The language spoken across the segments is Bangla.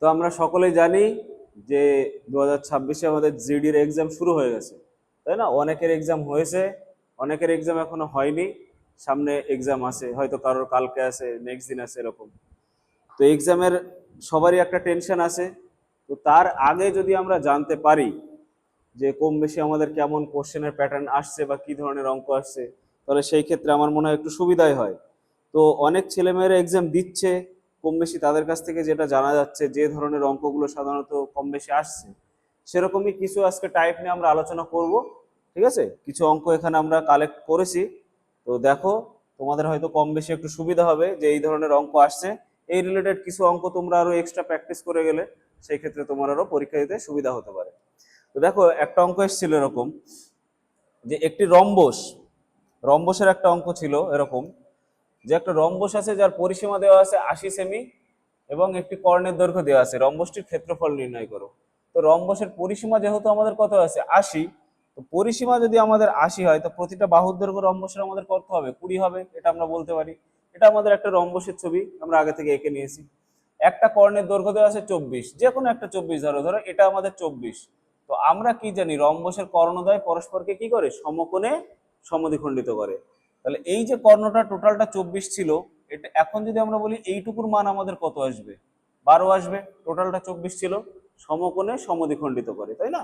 তো আমরা সকলেই জানি যে 2026-এ আমাদের জিডির এক্সাম শুরু হয়ে গেছে, তাই না? অনেকের এক্সাম হয়েছে, অনেকের এক্সাম এখনো হয়নি, সামনে এক্সাম আছে, হয়তো কারোর কালকে আছে, নেক্সট দিন আছে, এরকম। তো এক্সামের সবারই একটা টেনশন আছে। তো তার আগে যদি আমরা জানতে পারি যে কম বেশি আমাদের কেমন কোশ্চেনের প্যাটার্ন আসছে বা কি ধরনের অঙ্ক আসছে, তাহলে সেই ক্ষেত্রে আমার মনে হয় একটু সুবিধাই হয়। তো অনেক ছেলেমেয়েরা এক্সাম দিচ্ছে, কম বেশি তাদের কাছ থেকে যেটা জানা যাচ্ছে যে ধরনের অঙ্কগুলো সাধারণত কম বেশি আসছে, সেরকমই কিছু আজকে টাইপ নিয়ে আমরা আলোচনা করব। ঠিক আছে, কিছু অঙ্ক এখানে আমরা কালেক্ট করেছি। তো দেখো, তোমাদের হয়তো কম বেশি একটু সুবিধা হবে যে এই ধরনের অঙ্ক আসছে, এই রিলেটেড কিছু অঙ্ক তোমরা আরো এক্সট্রা প্র্যাকটিস করে গেলে সেই ক্ষেত্রে তোমার আরো পরীক্ষা দিতে সুবিধা হতে পারে। তো দেখো, একটা অঙ্ক এসেছিল এরকম যে একটি রম্বস, রম্বসের একটা অঙ্ক ছিল এরকম যে একটা রম্বস আছে যার পরিসীমা দেওয়া আছে 80 সেমি এবং একটি কর্ণের দৈর্ঘ্য দেওয়া আছে, রম্বসটির ক্ষেত্রফল নির্ণয় করো। তো রম্বসের পরিসীমা যেহেতু আমাদের কত আছে 80, তো পরিসীমা যদি আমাদের 80 হয়, তো প্রতিটা বাহুর দৈর্ঘ্য রম্বসের আমাদের কত হবে? 20 হবে, এটা আমরা বলতে পারি। এটা আমাদের একটা রম্বসের ছবি, আমরা আগে থেকে এঁকে নিয়েছি। একটা কর্ণের দৈর্ঘ্য দেওয়া আছে 24, যে কোনো একটা 24 ধরো, ধরো এটা আমাদের 24। তো আমরা কি জানি, রম্বসের কর্ণদ্বয় পরস্পরকে কি করে? সমকোণে সমদ্বিখণ্ডিত করে। তাহলে এই যে কর্ণটা টোটালটা 24 ছিল, এটা এখন যদি আমরা বলি এইটুকুর মান আমাদের কত আসবে? 12 আসবে। টোটালটা 24 ছিল, সমকোণে সমদ্বিখণ্ডিত করে, তাই না?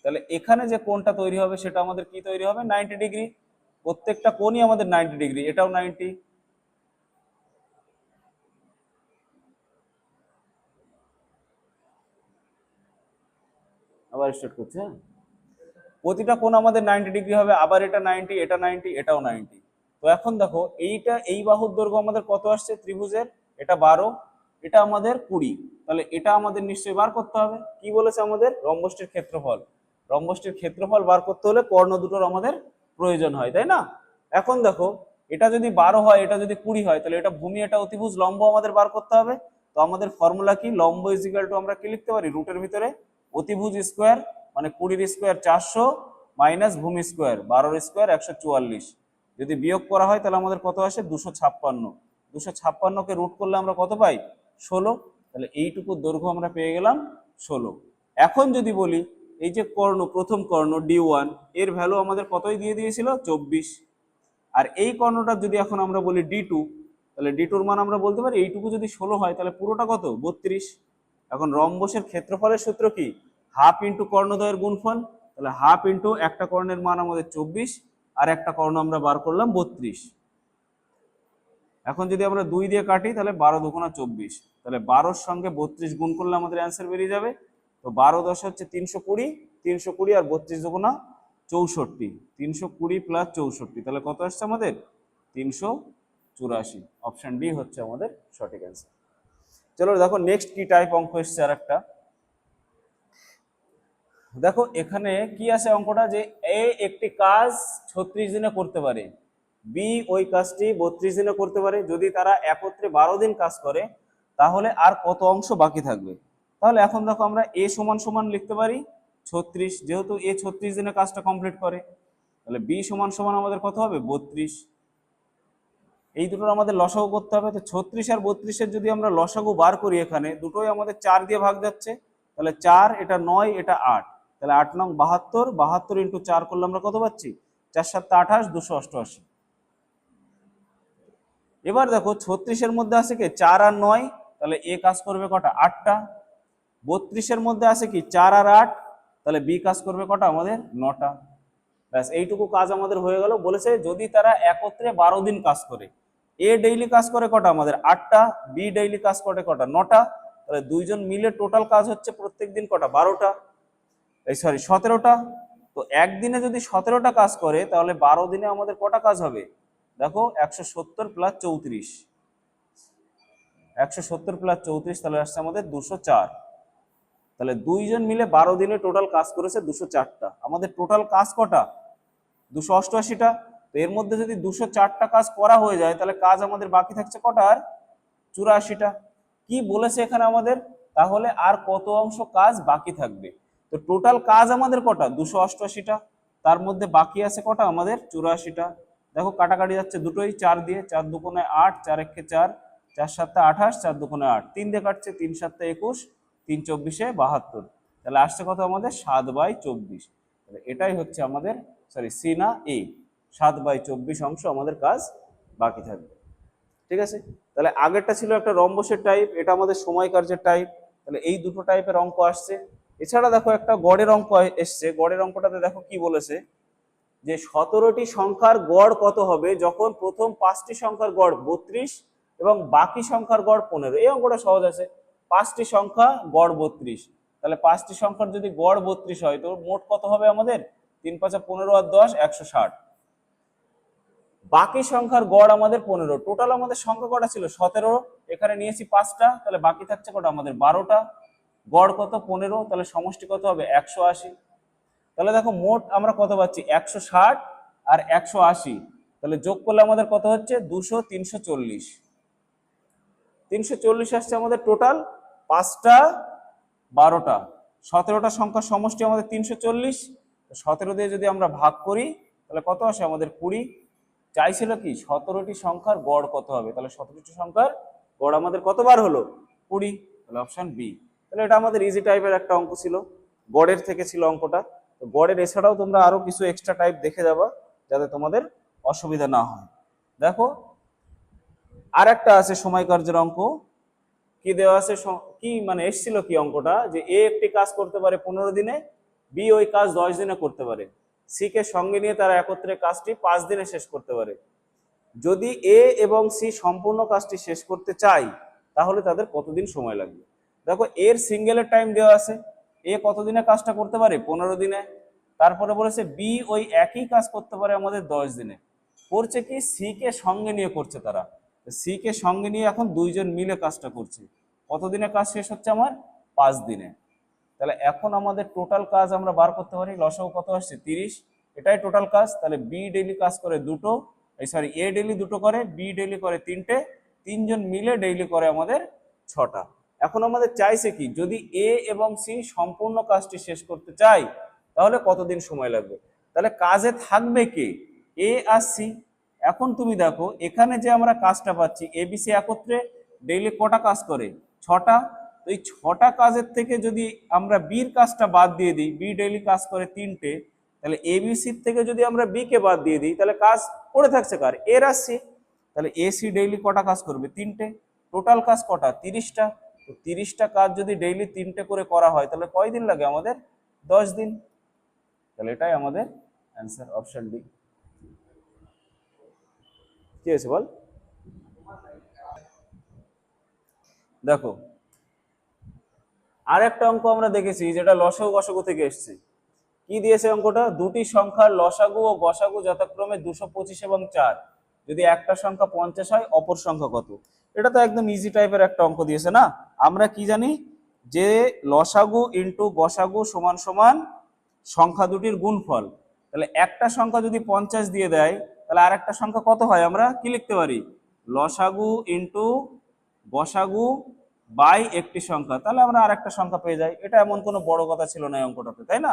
তাহলে এখানে যে কোণটা তৈরি হবে সেটা আমাদের কি তৈরি হবে? 90 ডিগ্রি। প্রত্যেকটা কোণই আমাদের 90 ডিগ্রি, এটাও 90। আবার স্টার্ট করছে, হ্যাঁ। প্রতিটা কোণ আমাদের 90 ডিগ্রি হবে, আবার এটা 90, এটা 90, এটাও 90। তো এখন দেখো, এইটা এই বাহুর দৈর্ঘ্য আমাদের কত আসছে ত্রিভুজের? এটা 12, এটা আমাদের 20। তাহলে এটা আমাদের নিশ্চয়ই বার করতে হবে। কি বলেছে আমাদের? রম্বসটির ক্ষেত্রফল। রম্বসটির ক্ষেত্রফল বার করতে হলে কর্ণ দুটোর আমাদের প্রয়োজন হয়, তাই না? এখন দেখো, এটা যদি 12 হয়, এটা যদি 20 হয়, তাহলে এটা ভূমি, এটা অতিভুজ, লম্ব আমাদের বার করতে হবে। তো আমাদের ফর্মুলা কি? লম্ব ইজ ইকুয়াল টু, আমরা কি লিখতে পারি রুটের ভিতরে? অতিভুজ স্কোয়ার, মানে 20 স্কোয়ার 400 মাইনাস ভূমি স্কোয়ার 12 স্কোয়ার 144। যদি বিয়োগ করা হয় তাহলে আমাদের কত আসে? 256। 256কে রুট করলে আমরা কত পাই? 16। তাহলে এইটুকু দৈর্ঘ্য আমরা পেয়ে গেলাম 16। এখন যদি বলি, এই যে কর্ণ, প্রথম কর্ণ D1, এর ভ্যালু আমাদের কতই দিয়ে দিয়েছিল? 24। আর এই কর্ণটা যদি এখন আমরা বলি D2, তাহলে D2-র মান আমরা বলতে পারি এইটুকু যদি 16 হয়, তাহলে পুরোটা কত? 32। এখন রম্বসের ক্ষেত্রফলের সূত্র কি? হাফ ইন্টু কর্ণদ্বয়ের গুণফল। তাহলে হাফ ইন্টু একটা কর্ণের মান আমাদের 24, আর একটা কর্ণ আমরা বার করলাম 32। এখন যদি আমরা 2 দিয়ে কাটি, তাহলে 12 দুগুণা 24, তাহলে 12-র সঙ্গে 32 গুণ করলে আমাদের অ্যান্সার বেরিয়ে যাবে। তো 12 10 হচ্ছে 320, 320 আর 32 দুগুণা 64, 320 প্লাস 64, তাহলে কত আসছে আমাদের? 384। অপশন ডি হচ্ছে আমাদের সঠিক অ্যান্সার। চলো দেখো, নেক্সট কি টাইপ অঙ্ক এসছে আর একটা। দেখো এখানে কি আছে অঙ্কটা, যে এ একটি কাজ 36 দিনে করতে পারে, বি ওই কাজটি 32 দিনে করতে পারে। যদি তারা একত্রে 12 দিন কাজ করে, তাহলে আর কত অংশ বাকি থাকবে? তাহলে এখন দেখো, আমরা এ সমান সমান লিখতে পারি 36, যেহেতু এ 36 দিনে কাজটা কমপ্লিট করে। তাহলে বি সমান সমান আমাদের কত হবে? 32। এই দুটোর আমাদের লসাগু করতে হবে। তো 36 আর 32-এর যদি আমরা লসাগু বার করি, এখানে দুটোই আমাদের 4 দিয়ে ভাগ যাচ্ছে। তাহলে 4, এটা 9, এটা 8, তাহলে 8 নং 72, 72 ইন্টু 4 করলে আমরা কত পাচ্ছি? 4 7 28, 288। এবার দেখো, 36-এর মধ্যে আছে কি 4 আর 9, তাহলে এ কাজ করবে কটা? 8টা। 32-এর মধ্যে আছে কি 4 আর 8, তাহলে বি কাজ করবে কটা? আমাদের 9টা। ব্যাস, এইটুকু কাজ আমাদের হয়ে গেল। বলেছে যদি তারা একত্রে 12 দিন কাজ করে, এ ডেইলি কাজ করে কটা? আমাদের 8টা। বি ডেইলি কাজ করে কটা? 9টা। তাহলে দুইজন মিলে টোটাল কাজ হচ্ছে প্রত্যেক দিন কটা? 12টা, এই সরি 17টা। তো একদিনে যদি 17টা কাজ করে, তাহলে 12 দিনে আমাদের কটা কাজ হবে? দেখো, 170 প্লাস 34, 170 প্লাস 34, তাহলে আসছে আমাদের 204। তাহলে দুইজন মিলে 12 দিনে টোটাল কাজ করেছে 204টা। আমাদের টোটাল কাজ কটা? 288টা। তো এর মধ্যে যদি 204টা কাজ করা হয়ে যায়, তাহলে কাজ আমাদের বাকি থাকছে কটা? আর 84টা। কি বলেছে এখানে আমাদের? তাহলে আর কত অংশ কাজ বাকি থাকবে? তো টোটাল কাজ আমাদের কটা? 288টা। তার মধ্যে বাকি আছে কটা? আমাদের 84টা। দেখো, কাটাকাটি যাচ্ছে দুটোই 4 দিয়ে, 4 দুগুণে 8, 4 একে 4, 4 7 28, 4 দুগুণে 8, 3 দিয়ে কাটছে, 3 7 21, 3×4 = 72, তাহলে আসছে কত আমাদের 7/24। তাহলে এটাই হচ্ছে আমাদের সি না এ, 7/24 অংশ আমাদের কাজ বাকি থাকবে। ঠিক আছে, তাহলে আগেরটা ছিল একটা রম্বসের টাইপ, এটা আমাদের সময় কার্যের টাইপ। তাহলে এই দুটো টাইপের অঙ্ক আসছে। এছাড়া দেখো একটা গড়ের অঙ্ক এসছে। গড়ের অঙ্কটাতে দেখো কি বলেছে, যে 17টি সংখ্যার গড় কত হবে যখন প্রথম 5টি সংখ্যার গড় 32 এবং বাকি সংখ্যার গড় 15। এই অঙ্কটা সহজ আছে। 5টি সংখ্যা গড় 32, তাহলে 5টি সংখ্যার যদি গড় 32 হয় তো মোট কত হবে আমাদের? 3×5 = 15 আর 10 160। বাকি সংখ্যার গড় আমাদের 15। টোটাল আমাদের সংখ্যা কটা ছিল? 17। এখানে নিয়েছি 5টা, তাহলে বাকি থাকছে কটা আমাদের? 12টা। গড় কত? 15, তাহলে সমষ্টি কত হবে? 180। তাহলে দেখো মোট আমরা কত পাচ্ছি? 160 আর 180, তাহলে যোগ করলে আমাদের কত হচ্ছে? 200, 340। 340 আসছে আমাদের টোটাল। 5টা 12টা 17টা সংখ্যার সমষ্টি আমাদের 340। 17 দিয়ে যদি আমরা ভাগ করি তাহলে কত আসে আমাদের? 20। চাইছিল কি 17টি সংখ্যার গড় কত হবে, তাহলে 17টি সংখ্যার গড় আমাদের কতবার হলো? 20। তাহলে অপশন বি। তাহলে এটা আমাদের ইজি টাইপের একটা অঙ্ক ছিল, গড়ের থেকে ছিল অঙ্কটা। তো গড়ের এছাড়াও তোমরা আরো কিছু এক্সট্রা টাইপ দেখে যাবা যাতে তোমাদের অসুবিধা না হয়। দেখো আর একটা আছে সময় কার্যের অঙ্ক। কি দেওয়া আছে, কি মানে এসেছিল কি অঙ্কটা, যে এ একটি কাজ করতে পারে 15 দিনে, বি ওই কাজ 10 দিনে করতে পারে, সি কে সঙ্গে নিয়ে তারা একত্রে কাজটি 5 দিনে শেষ করতে পারে। যদি এ এবং সি সম্পূর্ণ কাজটি শেষ করতে চায় তাহলে তাদের কতদিন সময় লাগবে? দেখো এর সিঙ্গেলের টাইম দেওয়া আছে, এ কতদিনে কাজটা করতে পারে? 15 দিনে। তারপরে বলেছে বি ওই একই কাজ করতে পারে আমাদের 10 দিনে। করছে কি, সি কে সঙ্গে নিয়ে করছে তারা। সি কে সঙ্গে নিয়ে এখন দুইজন মিলে কাজটা করছে। কতদিনে কাজ শেষ হচ্ছে আমার? 5 দিনে। তাহলে এখন আমাদের টোটাল কাজ আমরা বার করতে পারি। লসাগু কত আসছে? 30। এটাই টোটাল কাজ। তাহলে বি ডেইলি কাজ করে দুটো, এ ডেইলি দুটো করে, বি ডেইলি করে তিনটে, তিনজন মিলে ডেইলি করে আমাদের 6টা। এখন আমাদের চাইছে কি, যদি এ এবং সি সম্পূর্ণ কাজটি শেষ করতে চাই তাহলে কতদিন সময় লাগবে? তাহলে কাজে থাকবে কে? এ আর সি। এখন তুমি দেখো এখানে যে আমরা কাজটা পাচ্ছি, এ বি সি একত্রে ডেইলি কটা কাজ করে? 6টা। তো এই 6টা কাজের থেকে যদি আমরা বির কাজটা বাদ দিয়ে দিই, বি ডেইলি কাজ করে 3টে, তাহলে এবিসির থেকে যদি আমরা বি কে বাদ দিয়ে দিই তাহলে কাজ পড়ে থাকছে কার? এর আর সি। তাহলে এসি ডেইলি কটা কাজ করবে? 3টে। টোটাল কাজ কটা? 30টা। তো 30টা কাজ যদি ডেইলি 3টে করে করা হয় তাহলে কয়দিন লাগে আমাদের? 10 দিন। তাহলে এটাই আমাদের অ্যান্সার, অপশন ডি। কি হয়েছে বল? দেখো আর একটা অঙ্ক আমরা দেখেছি যেটা লসাগু গসাগু থেকে এসছে। কি দিয়েছে অঙ্কটা? দুটি সংখ্যার লসাগু ও গসাগু যথাক্রমে 225 এবং 4। যদি একটা সংখ্যা 50 হয় অপর সংখ্যা কত? এটা তো একদম ইজি টাইপের একটা অঙ্ক দিয়েছে না। আমরা কি জানি যে লসাগু ইন্টু গসাগু সমান সমান সংখ্যা দুটির গুণফল। তাহলে একটা সংখ্যা যদি 50 দিয়ে দেয় তাহলে আর একটা সংখ্যা কত হয়? আমরা কি লিখতে পারি? লসাগু ইন্টু গসাগু বাই একটি সংখ্যা, তাহলে আমরা আর একটা সংখ্যা পেয়ে যাই। এটা এমন কোনো বড় কথা ছিল না এই অঙ্কটাতে, তাই না?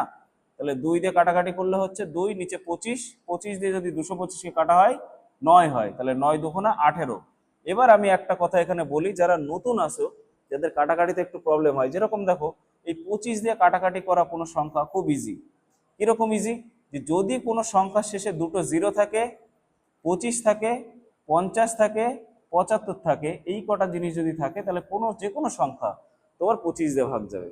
তাহলে 2 দিয়ে কাটাকাটি করলে হচ্ছে 2, নিচে 25, 25 দিয়ে যদি 225কে কাটা হয় 9 হয়, তাহলে 9 দুগুণা 18। এবার আমি একটা কথা এখানে বলি, যারা নতুন আসো যাদের কাটাকাটিতে একটু প্রবলেম হয়, যেরকম দেখো এই 25 দিয়ে কাটাকাটি করা কোনো সংখ্যা খুব ইজি। কিরকম ইজি? যে যদি কোনো সংখ্যার শেষে দুটো 0 থাকে, 25 থাকে, 50 থাকে, 75 থাকে, এই কটা জিনিস যদি থাকে তাহলে যে কোনো সংখ্যা তোমার 25 দিয়ে ভাগ যাবে।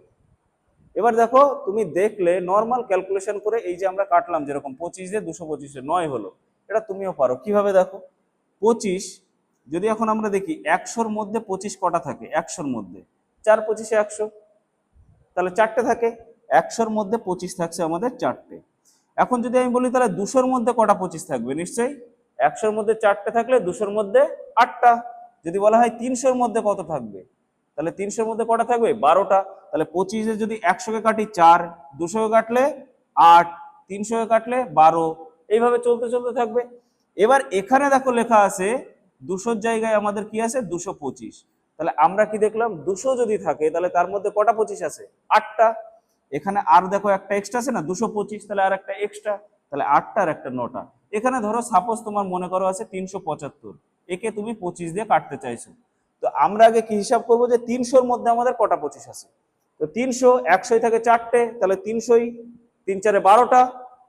এবার দেখো তুমি দেখলে নর্মাল ক্যালকুলেশন করে এই যে আমরা কাটলাম, যেরকম 25 দিয়ে 225 9 হলো, এটা তুমিও পারো। কিভাবে দেখো, 25 যদি এখন আমরা দেখি 100-র মধ্যে 25 কটা থাকে? 100-র মধ্যে 4 25 100, তাহলে 4টে থাকে। 100-র মধ্যে 25 থাকছে আমাদের 4টে। এখন যদি আমি বলি তাহলে 200-র মধ্যে কটা 25 থাকবে? নিশ্চয়ই 100-র মধ্যে 4টে থাকলে 200-র মধ্যে 8টা। যদি বলা হয় 300-র মধ্যে কত থাকবে, তাহলে 300-র মধ্যে কটা থাকবে? 12টা। তাহলে 25-এ যদি 100-কে কাটি 4, 200-কে কাটলে 8, 300-কে কাটলে 12, এইভাবে চলতে চলতে থাকবে। এবার এখানে দেখো লেখা আছে 200-র জায়গায় আমাদের কি আছে? 225। তাহলে আমরা কি দেখলাম, 200 যদি থাকে তাহলে তার মধ্যে কটা 25 আছে? 8টা। এখানে আর দেখো একটা এক্সট্রা আছে না, 225, তাহলে আর একটা এক্সট্রা, তাহলে 8টা আর একটা 9টা। এখানে ধরো সাপোজ তোমার মনে করো আছে 375, একে তুমি 25 দিয়ে কাটতে চাইছো। তো আমরা আগে কি হিসাব করবো যে 300-র মধ্যে আমাদের কটা 25 আছে। তো তো 300, 100 থাকে 4টে, তাহলে 300ই 3 4 12টা,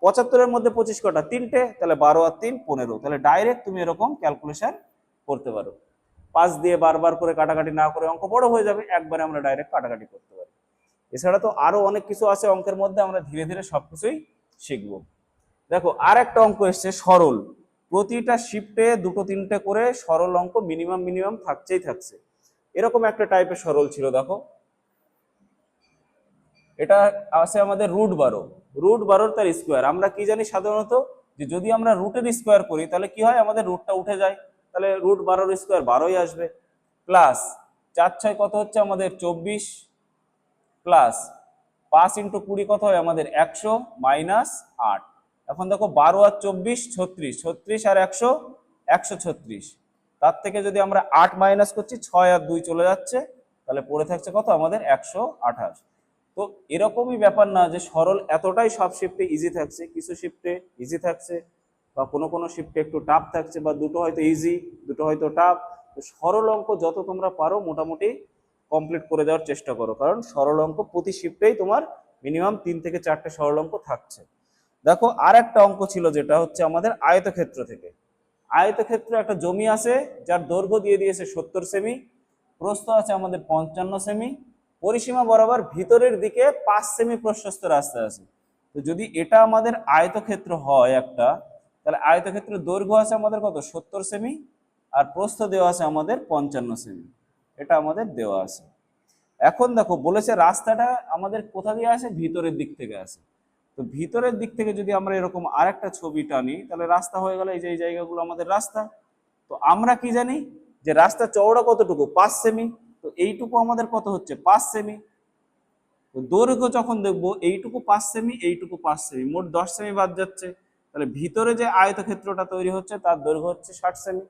75-এর মধ্যে 25 কটা, 3টে, তাহলে 12 আর 3 15। তাহলে ডাইরেক্ট তুমি এরকম ক্যালকুলেশন করতে পারো। 5 দিয়ে বারবার করে কাটাকাটি না করে, অঙ্ক বড় হয়ে যাবে, একবারে আমরা ডাইরেক্ট কাটাকাটি করতে পারি। এছাড়া তো আরো অনেক কিছু আছে অঙ্কের মধ্যে, আমরা ধীরে ধীরে সবকিছুই শিখবো। দেখো আর একটা অঙ্ক এসছে সরল, প্রতিটা শিফটে 2-3টে করে সরল অঙ্ক মিনিমাম থাকছে। এরকম একটা টাইপের সরল ছিল। দেখো এটা আছে আমাদের √12 তার স্কোয়ার। আমরা কি জানি সাধারণত, যে যদি আমরা রুটের স্কোয়ার করি তাহলে কি হয়, আমাদের রুটটা উঠে যায়, তাহলে √12 স্কোয়ার 12ই আসবে। প্লাস 4 6 কত হচ্ছে আমাদের 24, প্লাস 5 × 20 কত হয় আমাদের 100, মাইনাস 8। এখন দেখো 12 আর 24 36, 36 আর 100 136। তার থেকে যদি আমরা 8 মাইনাস করছি, 6 আর 2 চলে যাচ্ছে, তাহলে পড়ে থাকছে কত আমাদের 128। তো এরকমই ব্যাপার না যে সরল এতটাই সব শিফটে ইজি থাকছে, কিছু শিফটে ইজি থাকছে বা কোনো শিফটে একটু টাফ থাকছে, বা দুটো হয়তো ইজি দুটো হয়তো টাফ। তো সরল অঙ্ক যত তোমরা পারো মোটামুটি কমপ্লিট করে যাওয়ার চেষ্টা করো, কারণ সরল অঙ্ক প্রতি শিফটেই তোমার মিনিমাম 3 থেকে 4টে সরল অঙ্ক থাকছে। দেখো আর একটা অঙ্ক ছিল, যেটা হচ্ছে আমাদের আয়তক্ষেত্র থেকে। আয়তক্ষেত্র একটা জমি আছে, যার দৈর্ঘ্য দিয়ে দিয়েছে 70 সেমি, প্রস্থ আছে আমাদের 55 সেমি, পরিসীমা বরাবর ভিতরের দিকে 5 সেমি প্রশস্ত রাস্তা আছে। তো যদি এটা আমাদের আয়তক্ষেত্র হয় একটা, তাহলে আয়তক্ষেত্রের দৈর্ঘ্য আছে আমাদের কত 70 সেমি, আর প্রস্থ দেওয়া আছে আমাদের 55 সেমি, এটা আমাদের দেওয়া আছে। এখন দেখো বলেছে রাস্তাটা আমাদের কোথা দিয়ে আসে, ভিতরের দিক থেকে আসে। তো ভিতরের দিক থেকে যদি আমরা এরকম আরেকটা ছবি টানি, তাহলে রাস্তা হয়ে গেল এই যে এই জায়গাগুলো আমাদের রাস্তা। তো আমরা কি জানি যে রাস্তা চওড়া কতটুকু 5 সেমি, তো এইটুকু আমাদের কত হচ্ছে 5 সেমি। তো দৈর্ঘ্য যখন দেখবো এইটুকু 5 সেমি, এইটুকু 5 সেমি, মোট 10 সেমি বাদ যাচ্ছে। তাহলে ভিতরে যে আয়তক্ষেত্রটা তৈরি হচ্ছে তার দৈর্ঘ্য হচ্ছে 60 সেমি।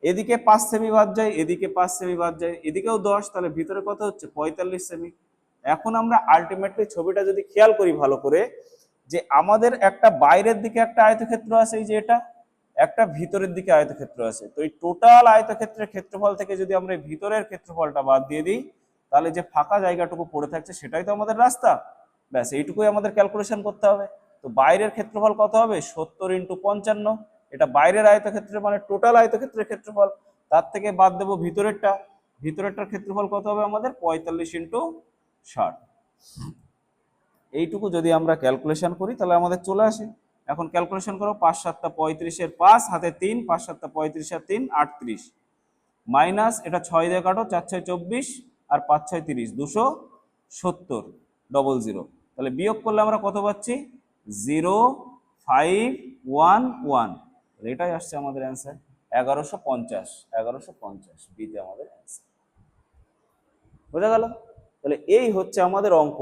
এদিকে 5 সেমি বাদ যায়, এদিকে 5 সেমি বাদ যায়, এদিকেও 10, তাহলে ভিতরে কত হচ্ছে 45 সেমি। এখন আমরা আলটিমেটলি ছবিটা যদি খেয়াল করি ভালো করে, যে আমাদের একটা বাইরের দিকে একটা আয়তক্ষেত্র আছে, এই যে এটা, একটা ভিতরের দিকে আয়তক্ষেত্র আছে। তো এই টোটাল আয়তক্ষেত্রের ক্ষেত্রফল থেকে যদি আমরা ভিতরের ক্ষেত্রফলটা বাদ দিয়ে দিই, তাহলে যে ফাঁকা জায়গাটুকু পড়ে থাকছে সেটাই তো আমাদের রাস্তা। ব্যাস এইটুকুই আমাদের ক্যালকুলেশন করতে হবে। তো বাইরের ক্ষেত্রফল কত হবে 70 × 55, এটা বাইরের আয়তক্ষেত্রের মানে টোটাল আয়তক্ষেত্রের ক্ষেত্রফল। তার থেকে বাদ দেবো ভিতরেরটার ক্ষেত্রফল কত হবে আমাদের 45 × 60। এইটুকু যদি আমরা ক্যালকুলেশন করি তাহলে আমাদের চলে আসে। এখন ক্যালকুলেশন করো, 5 7 35 5 হাতে 3, 5 7 35 আর 3 38, মাইনাস এটা 6 দিয়ে কাটো, 4 6 24 আর 5 6 30, 270 00। তাহলে বিয়োগ করলে আমরা কত পাচ্ছি 0511, এটাই আসছে আমাদের অ্যান্সার 1150 বিতে আমাদের অ্যান্সার। বোঝা গেল? তাহলে এই হচ্ছে আমাদের অঙ্ক।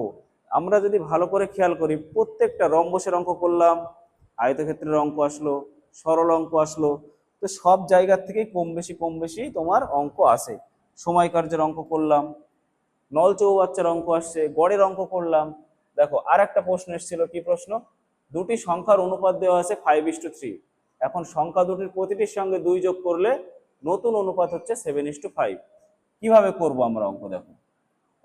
আমরা যদি ভালো করে খেয়াল করি, প্রত্যেকটা রম্বসের অঙ্ক করলাম, আয়তক্ষেত্রের অঙ্ক আসলো, সরল অঙ্ক আসলো, তো সব জায়গার থেকেই কম বেশি তোমার অঙ্ক আসে। সময় কার্যের অঙ্ক করলাম, নল চৌবাচ্চার অঙ্ক আসছে, গড়ের অঙ্ক করলাম। দেখো আর একটা প্রশ্ন এসেছিল, কি প্রশ্ন, দুটি সংখ্যার অনুপাত দেওয়া আছে 5:3। এখন সংখ্যা দুটির প্রতিটির সঙ্গে 2 যোগ করলে নতুন অনুপাত হচ্ছে 7:5। কিভাবে করব আমরা অঙ্ক? দেখো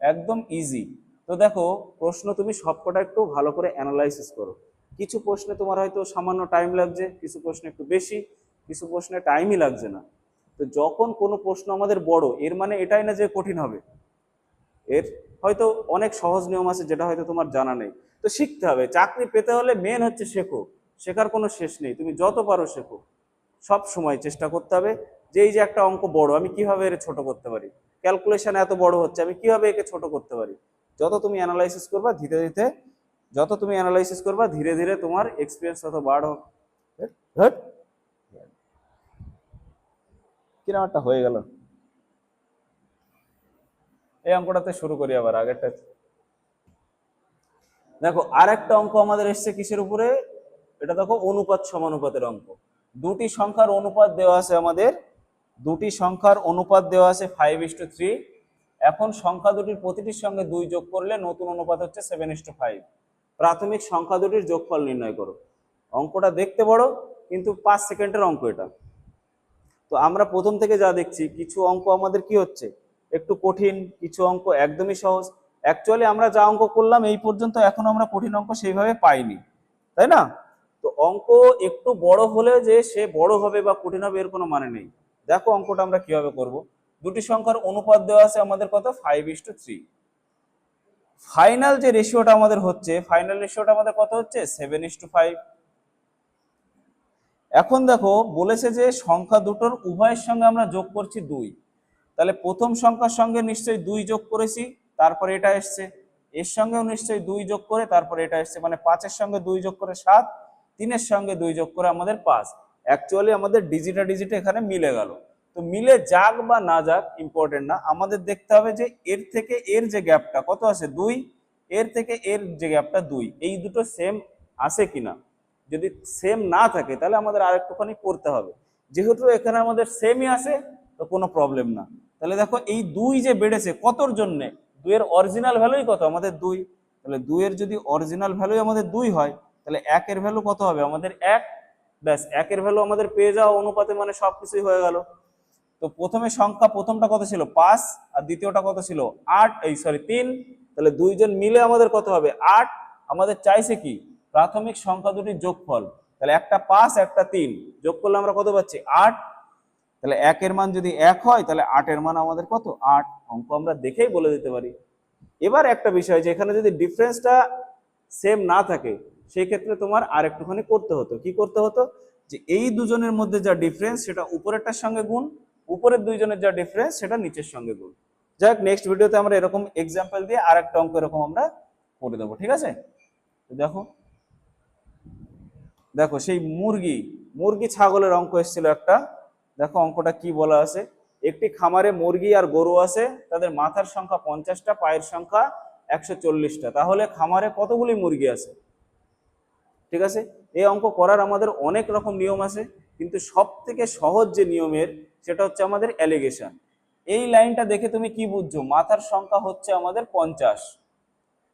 একদম ইজি। তো দেখো প্রশ্ন তুমি সবকটা একটু ভালো করে অ্যানালাইসিস করো। কিছু প্রশ্নে তোমার হয়তো সামান্য টাইম লাগছে, কিছু প্রশ্নে একটু বেশি, কিছু প্রশ্নে টাইমই লাগছে না। তো যখন কোনো প্রশ্ন আমাদের বড়, এর মানে এটাই না যে কঠিন হবে, এর হয়তো অনেক সহজ নিয়ম আছে যেটা হয়তো তোমার জানা নেই। তো শিখতে হবে, চাকরি পেতে হলে মেন হচ্ছে শেখো, শেখার কোনো শেষ নেই, তুমি যত পারো শেখো। সব সময় চেষ্টা করতে হবে যে এই যে একটা অঙ্ক বড়, আমি কিভাবে এর ছোট করতে পারি, ক্যালকুলেশন এত বড় হচ্ছে, আমি কিভাবে একে ছোট করতে পারি। যত তুমি অ্যানালাইসিস করবা ধীরে ধীরে তোমার এক্সপিরিয়েন্স তত বাড়ো। কিরকম একটা হয়ে গেল। এই অঙ্কটাতে শুরু করি আবার আগেরটা। দেখো আর একটা অঙ্ক আমাদের এসছে কিসের উপরে, এটা দেখো অনুপাত সমানুপাতের অঙ্ক। দুটি সংখ্যার অনুপাত দেওয়া আছে 5:3। এখন সংখ্যা দুটির প্রতিটির সঙ্গে 2 যোগ করলে নতুন অনুপাত হচ্ছে 7:5। প্রাথমিক সংখ্যা দুটির যোগফল নির্ণয় করো। অঙ্কটা দেখতে বড়, কিন্তু 5 সেকেন্ডের অঙ্ক এটা। তো আমরা প্রথম থেকে যা দেখছি, কিছু অঙ্ক আমাদের কি হচ্ছে একটু কঠিন, কিছু অঙ্ক একদমই সহজ। অ্যাকচুয়ালি আমরা যা অঙ্ক করলাম এই পর্যন্ত, এখনো আমরা কঠিন অঙ্ক সেইভাবে পাইনি, তাই না? তো অঙ্ক একটু বড় হলে যে সে বড় হবে বা কঠিন হবে এর কোনো মানে নেই। দেখো অঙ্কটা আমরা কিভাবে করব। দুটি সংখ্যার অনুপাত দেওয়া আছে আমাদের কত, 5:3। ফাইনাল যে রেশিওটা আমাদের হচ্ছে, ফাইনাল রেশিওটা আমাদের কত হচ্ছে, 7:5। এখন দেখো বলেছে যে সংখ্যা দুটোর উভয়ের সঙ্গে আমরা যোগ করছি 2, তাহলে প্রথম সংখ্যার সঙ্গে নিশ্চয়ই 2 যোগ করেছি, তারপরে এটা এসছে, এর সঙ্গেও নিশ্চয়ই 2 যোগ করে তারপরে এটা এসছে, মানে 5-এর সঙ্গে 2 যোগ করে 7, 3-এর সঙ্গে 2 যোগ করে আমাদের 5। অ্যাকচুয়ালি আমাদের ডিজিটে এখানে মিলে গেল। তো মিলে যাক বা না যাক ইম্পর্টেন্ট না, আমাদের দেখতে হবে যে এর থেকে এর যে গ্যাপটা কত আছে 2, এর থেকে এর যে গ্যাপটা 2, এই দুটো সেম আছে কিনা। যদি সেম না থাকে তাহলে আমাদের আরেকটুখানি করতে হবে। যেহেতু এখানে আমাদের সেমই আছে তো কোনো প্রবলেম না। তাহলে দেখো এই 2 যে বেড়েছে কতর জন্য, 2 এর অরিজিনাল ভ্যালুই কত আমাদের 2, তাহলে 2 এর যদি অরিজিনাল ভ্যালুই আমাদের 2 হয় তাহলে 1 এর ভ্যালু কত হবে আমাদের 1। ব্যাস 1 এর ভ্যালু আমাদের পেয়ে যাওয়া অনুপাতে, মানে সবকিছুই হয়ে গেল। তো প্রথমে সংখ্যা প্রথমটা কত ছিল 5, আর দ্বিতীয়টা কত ছিল 8, এই সরি 3, তাহলে দুইজন মিলে আমাদের কত হবে 8। আমাদের চাইছে কি প্রাথমিক সংখ্যা দুটির যোগফল, তাহলে একটা 5 একটা 3 যোগ করলে আমরা কত পাচ্ছি 8। তাহলে 1 এর মান যদি 1 হয় তাহলে 8 এর মান আমাদের কত 8। অঙ্ক আমরা দেখেই বলে দিতে পারি। এবার একটা বিষয় যে এখানে যদি ডিফারেন্সটা সেম না থাকে সেই ক্ষেত্রে তোমার আর একটুখানি করতে হতো। কি করতে হতো, যে এই দুজনের মধ্যে যা ডিফারেন্স সেটা উপরেরটার সঙ্গে গুণ, উপরের দুইজনের যা ডিফারেন্স সেটা নিচের সঙ্গে গুণ। যাই হোক, নেক্সট ভিডিওতে আমরা এরকম এক্সাম্পল দিয়ে আর একটা অঙ্ক এরকম আমরা করে দেবো, ঠিক আছে? দেখো দেখো সেই মুরগি ছাগলের অঙ্ক এসেছিল একটা। দেখো অঙ্কটা কি বলা আছে, একটি খামারে মুরগি আর গরু আছে, তাদের মাথার সংখ্যা 50টা, পায়ের সংখ্যা 140টা, তাহলে খামারে কতগুলি মুরগি আছে। ঠিক আছে, এই অঙ্ক করার আমাদের অনেক রকম নিয়ম আছে, কিন্তু সব থেকে সহজ যে নিয়মের সেটা হচ্ছে আমাদের অ্যালিগেশন। এই লাইনটা দেখে তুমি কি বুঝছো, মাথার সংখ্যা হচ্ছে আমাদের 50,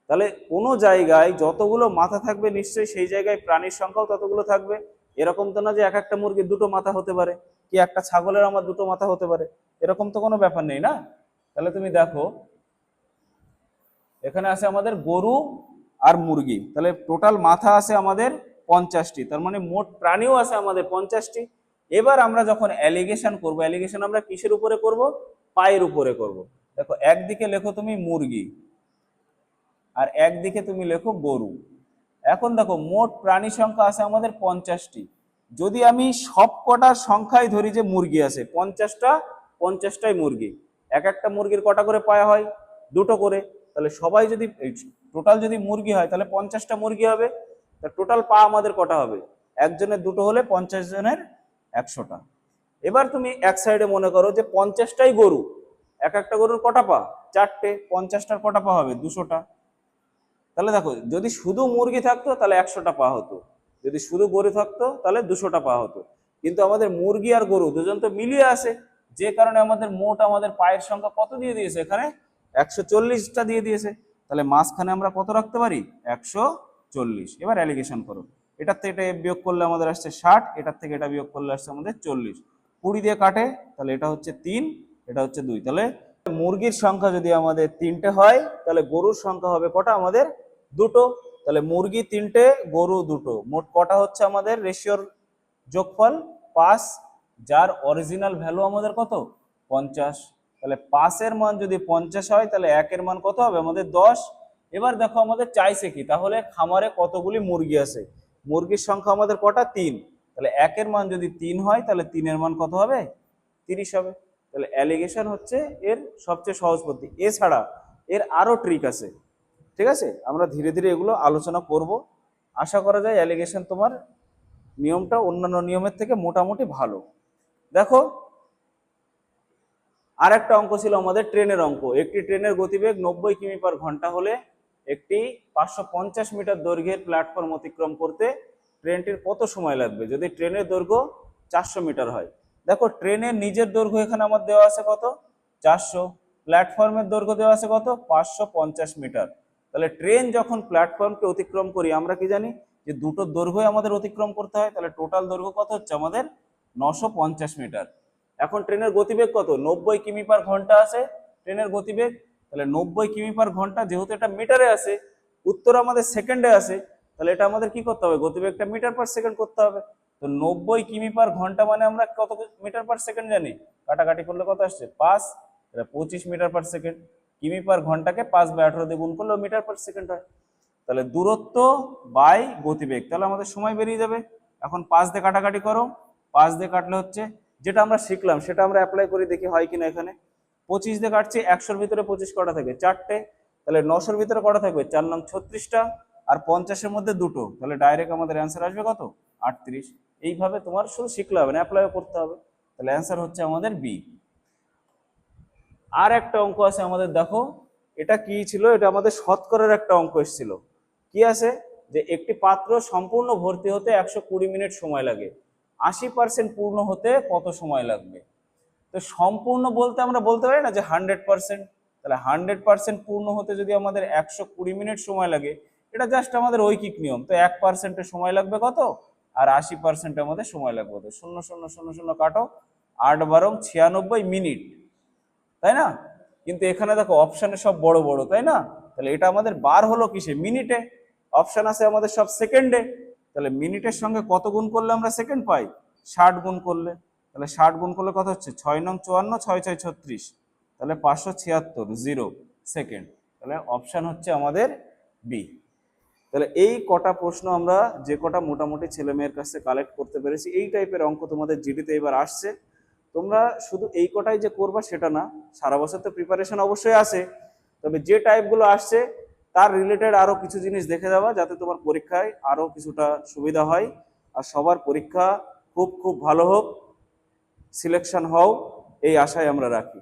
তাহলে কোনো জায়গায় যতগুলো মাথা থাকবে নিশ্চয়ই সেই জায়গায় প্রাণীর সংখ্যাও ততগুলো থাকবে। এরকম তো না যে এক একটা মুরগির দুটো মাথা হতে পারে, কি একটা ছাগলের আমার দুটো মাথা হতে পারে, এরকম তো কোনো ব্যাপার নেই না। তাহলে তুমি দেখো এখানে আছে আমাদের গরু আর মুরগি, তাহলে টোটাল মাথা আছে আমাদের 50টি, তার মানে মোট প্রাণীও আছে আমাদের 50টি। এবার আমরা যখন অ্যালিগেশন করব, অ্যালিগেশন আমরা কিসের উপরে করব, পায়ের উপরে করব। দেখো একদিকে লেখো তুমি মুরগি আর একদিকে তুমি লেখো গরু। এখন দেখো মোট প্রাণী সংখ্যা আছে আমাদের 50টি। যদি আমি সব কটার সংখ্যাই ধরি যে মুরগি আছে 50টা, 50টাই মুরগি, এক একটা মুরগির কটা করে পায়া হয়, দুটো করে, তাহলে সবাই যদি টোটাল যদি মুরগি হয় তাহলে 50টা মুরগি হবে, তা টোটাল পা আমাদের কটা হবে, একজনের দুটো হলে 50 জনের 100টা। এবার তুমি এক সাইডে মনে করো যে 50টাই গরু, এক একটা গরুর কটা পা, 4টে, 50টার কটা পা হবে 200টা। তাহলে দেখো যদি শুধু মুরগি থাকতো তাহলে 100টা পা হতো, যদি শুধু গরু থাকতো তাহলে 200টা পা হতো। কিন্তু আমাদের মুরগি আর গরু দুজন তো মিলিয়ে আসে, যে কারণে আমাদের মোট আমাদের পায়ের সংখ্যা কত দিয়ে দিয়েছে এখানে 140টা দিয়ে দিয়েছে। তাহলে মাঝখানে আমরা কত রাখতে পারি 140। এবার অ্যালিগেশন করো, এটার থেকে এটা বিয়োগ করলে আমাদের আসছে 60, এটার থেকে এটা বিয়োগ করলে আসছে আমাদের 40, 20 দিয়ে কাটে, তাহলে এটা হচ্ছে 3, এটা হচ্ছে 2। তাহলে মুরগির সংখ্যা যদি আমাদের 3টে হয় তাহলে গরুর সংখ্যা হবে কটা আমাদের 2টো। তাহলে মুরগি 3টে, গরু 2টো, মোট কটা হচ্ছে আমাদের রেশিওর যোগফল 5, যার অরিজিনাল ভ্যালু আমাদের কত 50। তাহলে 5-এর মান যদি 50 হয় তাহলে 1-এর মান কত হবে আমাদের 10। এবার দেখো আমাদের চাইছে কি, তাহলে খামারে কতগুলি মুরগি আছে, মুরগির সংখ্যা আমাদের কটা 3, তাহলে 1-এর মান যদি 3 হয় তাহলে 3-এর মান কত হবে 30 হবে। তাহলে অ্যালিগেশন হচ্ছে এর সবচেয়ে সহজ পদ্ধতি। এছাড়া এর আরো ট্রিক আছে, ঠিক আছে, আমরা ধীরে ধীরে এগুলো আলোচনা করব। আশা করা যায় অ্যালিগেশন তোমার নিয়মটা অন্যান্য নিয়মের থেকে মোটামুটি ভালো। দেখো আর একটা অঙ্ক ছিল আমাদের ট্রেনের অঙ্ক। একটি ট্রেনের গতিবেগ 90 কিমি/ঘন্টা হলে একটি 550 মিটার দৈর্ঘ্যের প্ল্যাটফর্ম অতিক্রম করতে ট্রেনটির কত সময় লাগবে যদি ট্রেনের দৈর্ঘ্য 400 মিটার হয়। দেখো ট্রেনের নিজের দৈর্ঘ্য এখানে আমার দেওয়া আছে কত 400, প্ল্যাটফর্মের দৈর্ঘ্য দেওয়া আছে কত 550 মিটার। তাহলে ট্রেন যখন প্ল্যাটফর্মকে অতিক্রম করি আমরা কি জানি যে দুটো দৈর্ঘ্য আমাদের অতিক্রম করতে হয়, তাহলে টোটাল দৈর্ঘ্য কত হচ্ছে আমাদের 950 মিটার। এখন ট্রেনের গতিবেগ কত 90 কিমি/ঘন্টা আছে ট্রেনের গতিবেগ, তাহলে 90 কিমি/ঘন্টা, যেহেতু এটা মিটারে আছে, উত্তর আমাদের সেকেন্ডে আছে, তাহলে এটা আমাদের কি করতে হবে, গতিবেগটা মিটার/সেকেন্ড করতে হবে। তো 90 কিমি/ঘন্টা মানে আমরা কত মিটার/সেকেন্ড জানি, কাটাকাটি করলে কত আসছে 5, এটা 25 মিটার/সেকেন্ড। কিমি/ঘন্টাকে 5/18 দিয়ে গুণ করলে মিটার/সেকেন্ড হয়। তাহলে দূরত্ব বাই গতিবেগ, তাহলে আমাদের সময় বেরিয়ে যাবে। এখন 5 দিয়ে কাটাকাটি করো, 5 দিয়ে কাটলে হচ্ছে, যেটা আমরা শিখলাম সেটা আমরা অ্যাপ্লাই করে দেখি হয় কিনা। এখানে 25 দিয়ে কাটছি, 100-র ভিতরে 25 কটা থাকবে 4টে, তাহলে 900-র ভিতরে কটা থাকবে 4 নং 36টা, আর 50-এর মধ্যে 2টো, তাহলে ডাইরেক্ট আমাদের অ্যান্সার আসবে কত 38। এইভাবে তোমার শুধু শিখলে হবে না, অ্যাপ্লাই করতে হবে। তাহলে অ্যান্সার হচ্ছে আমাদের বি। আর একটা অঙ্ক আছে আমাদের, দেখো এটা কি ছিল, এটা আমাদের শতকরার একটা অঙ্ক এসেছিল। কি আছে, যে একটি পাত্র সম্পূর্ণ ভর্তি হতে 120 মিনিট সময় লাগে, 80% পূর্ণ হতে কত সময় লাগবে। তো সম্পূর্ণ বলতে আমরা বলতে পারি না যে 100%, তাহলে 100% পূর্ণ হতে যদি আমাদের 120 মিনিট সময় লাগে, এটা জাস্ট আমাদের ঐকিক নিয়ম। তো 1%-এ সময় লাগবে কত, আর 80%-এ আমাদের সময় লাগবে কত, 0 0 0 0 কাটো, 8×12 = 96 মিনিট, তাই না? কিন্তু এখানে দেখো অপশানে সব বড় বড়, তাই না? তাহলে এটা আমাদের বার হলো কিসে, মিনিটে। অপশান আছে আমাদের সব সেকেন্ডে, তাহলে মিনিটের সঙ্গে কত গুণ করলে আমরা সেকেন্ড পাই, 60 গুণ করলে। তাহলে 60 গুণ করলে কত হচ্ছে, 6 নং 54, 6 6 36, তাহলে 576 0 সেকেন্ড। তাহলে অপশান হচ্ছে আমাদের বি। তাহলে এই কটা প্রশ্ন আমরা যে কটা মোটামুটি ছেলে মেয়ের কাছে কালেক্ট করতে পেরেছি, এই টাইপের অঙ্ক তোমাদের জিডিতে এবার আসছে। তোমরা শুধু এই কটাই যে করবা সেটা না, সারা বছর তো প্রিপারেশন অবশ্যই আছে, তবে যে টাইপগুলো আসছে তার রিলেটেড আরো কিছু জিনিস দেখে যাওয়া, যাতে তোমার পরীক্ষায় আরো কিছুটা সুবিধা হয়। আর সবার পরীক্ষা খুব খুব ভালো হোক, সিলেকশন হও, এই আশায় আমরা রাখি।